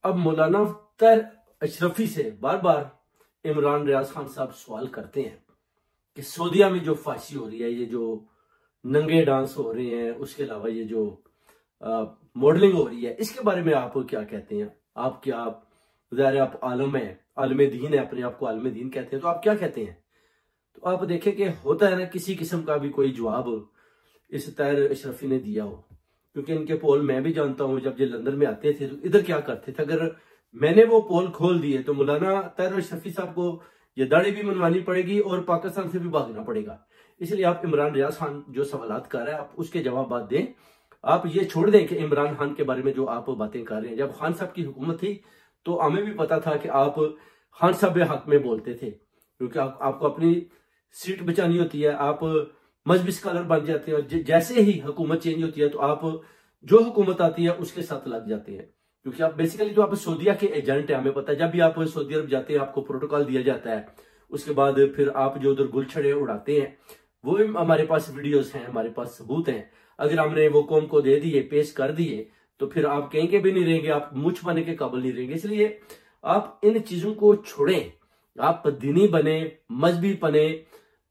अब मौलाना तर अशरफी से बार बार इमरान रियाज खान साहब सवाल करते हैं कि सऊदीया में जो फांसी हो रही है, ये जो नंगे डांस हो रहे हैं, उसके अलावा ये जो मॉडलिंग हो रही है, इसके बारे में आप क्या कहते हैं? आप क्या, ज़ाहिर है आप आलम है, आलम दीन है, अपने आप को आलम दीन कहते हैं, तो आप क्या कहते हैं? तो आप देखें कि होता है ना, किसी किस्म का भी कोई जवाब इस तैर अशरफी ने दिया हो, क्योंकि इनके पोल मैं भी जानता हूं, जब ये लंदन में आते थे तो इधर क्या करते थे। अगर मैंने वो पोल खोल दिए तो मौलाना तैर अशरफी साहब को ये दाढ़ी भी मनवानी पड़ेगी और पाकिस्तान से भी भागना पड़ेगा। इसलिए आप इमरान रियाज खान जो सवालात कर रहे हैं, आप उसके जवाब दें। आप ये छोड़ दें कि इमरान खान के बारे में जो आप बातें कर रहे हैं। जब खान साहब की हुकूमत थी तो हमें भी पता था कि आप खान साहब के हक में बोलते थे, क्योंकि आपको अपनी सीट बचानी होती है, आप मजहबी स्कॉलर बन जाते हैं। जैसे ही हुकूमत चेंज होती है तो आप जो हुकूमत आती है उसके साथ लग जाते हैं, क्योंकि आप बेसिकली जो आप सऊदीया के एजेंट है। हमें पता है जब भी आप सऊदी अरब जाते हैं आपको प्रोटोकॉल दिया जाता है, उसके बाद फिर आप जो उधर गुलछड़े उड़ाते हैं, वो भी हमारे पास वीडियोस हैं, हमारे पास सबूत हैं। अगर हमने वो कौम को दे दिए, पेश कर दिए, तो फिर आप कहीं के भी नहीं रहेंगे, आप मुझ पाने के काबिल नहीं रहेंगे। इसलिए आप इन चीजों को छोड़ें, आप दीनी बने, मजहबी बने,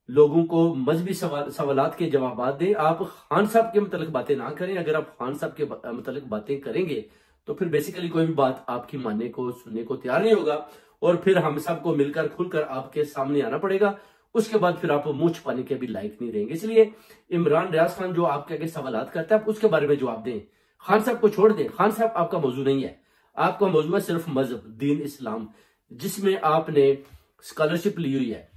लोगों को मजहबी सवालात के जवाब दें। आप खान साहब के मतलब बातें ना करें। अगर आप खान साहब के मतलब बातें करेंगे तो फिर बेसिकली कोई भी बात आपकी मानने को, सुनने को तैयार नहीं होगा, और फिर हम सबको मिलकर खुलकर आपके सामने आना पड़ेगा। उसके बाद फिर आप मुंह छुपाने के भी लायक नहीं रहेंगे। इसलिए इमरान रियाज खान जो आपके आगे सवालात करता है, आप उसके बारे में जवाब दें। खान साहब को छोड़ दें। खान साहब आपका मौजू नहीं है। आपका मौजू है सिर्फ मजहब, दीन, इस्लाम, जिसमें आपने स्कॉलरशिप ली हुई है,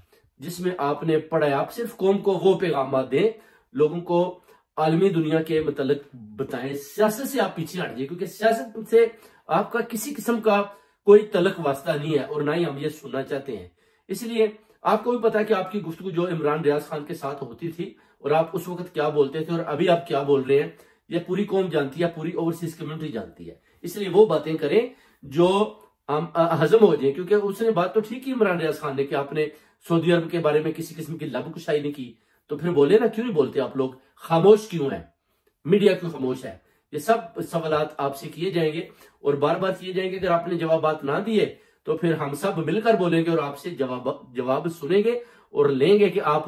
जिसमें आपने पढ़ा है। आप सिर्फ कौम को वो पैगाम दें, लोगों को आलमी दुनिया के मतलब बताएं। सियासत से आप पीछे हट जाइए, क्योंकि सियासत से आपका किसी किस्म का कोई तलक वास्ता नहीं है, और ना ही हम ये सुनना चाहते हैं। इसलिए आपको भी पता है कि आपकी गुफ्तगू जो इमरान रियाज खान के साथ होती थी, और आप उस वक्त क्या बोलते थे और अभी आप क्या बोल रहे हैं, ये पूरी कौम जानती है, पूरी ओवरसीज कम्युनिटी जानती है। इसलिए वो बातें करें जो हजम हो जाए, क्योंकि उसने बात तो ठीक ही इमरान रियाज खान ने कि आपने सऊदी अरब के बारे में किसी किस्म की लबकुशाई नहीं की। तो फिर बोले ना, क्यों नहीं बोलते आप लोग? खामोश क्यों है? मीडिया क्यों खामोश है? ये सब सवालात आपसे किए जाएंगे और बार बार किए जाएंगे। अगर आपने जवाब ना दिए तो फिर हम सब मिलकर बोलेंगे और आपसे जवाब सुनेंगे और लेंगे कि आप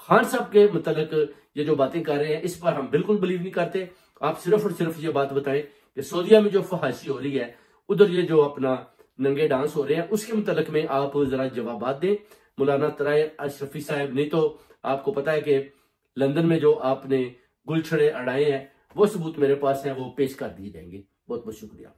खान साहब के मतलब ये जो बातें कर रहे हैं, इस पर हम बिल्कुल बिलीव नहीं करते। आप सिर्फ और सिर्फ ये बात बताएं कि सऊदीया में जो फहाशी हो रही है, उधर ये जो अपना नंगे डांस हो रहे हैं, उसके मुतलक में आप जरा जवाब दें मौलाना तैर अशरफी साहब। नहीं तो आपको पता है कि लंदन में जो आपने गुलछड़े अड़ाए हैं, वो सबूत मेरे पास है, वो पेश कर दिए जाएंगे। बहुत बहुत शुक्रिया।